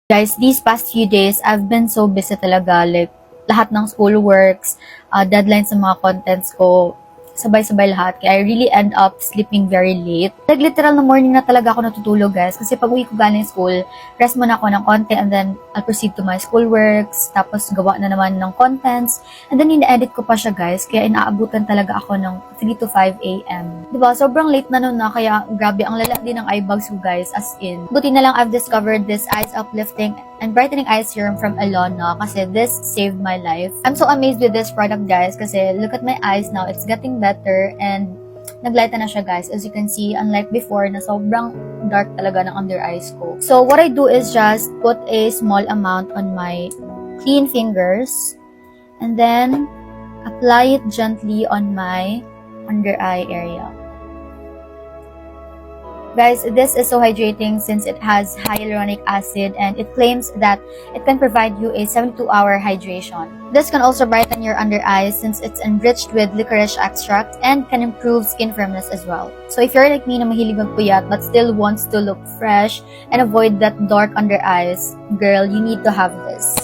Guys, these past few days, I've been so busy talaga. Like, lahat ng school works, deadlines sa mga contents ko, sabay-sabay lahat. Kaya I really end up sleeping very late. Like, literal na morning na talaga ako natutulog, guys. Kasi pag uwi ko galing school, rest muna ako ng konti and then I'll proceed to my school works. Tapos, gawa na naman ng contents. And then, ina-edit ko pa siya, guys. Kaya inaabutan talaga ako ng 3 to 5 a.m. Diba? Sobrang late na nun na. Kaya, grabe, ang lala din ng eye bags ko, guys. As in. Buti na lang I've discovered this eyes uplifting and brightening eye serum from Elona kasi this saved my life. I'm so amazed with this product, guys, kasi look at my eyes now. It's getting better and naglighten na siya, guys. As you can see, unlike before na sobrang dark talaga ng under eyes ko. So, what I do is just put a small amount on my clean fingers and then apply it gently on my under eye area. Guys, this is so hydrating since it has hyaluronic acid and it claims that it can provide you a 72-hour hydration. This can also brighten your under eyes since it's enriched with licorice extract and can improve skin firmness as well. So if you're like me na mahilig magpuyat but still wants to look fresh and avoid that dark under eyes, girl, you need to have this.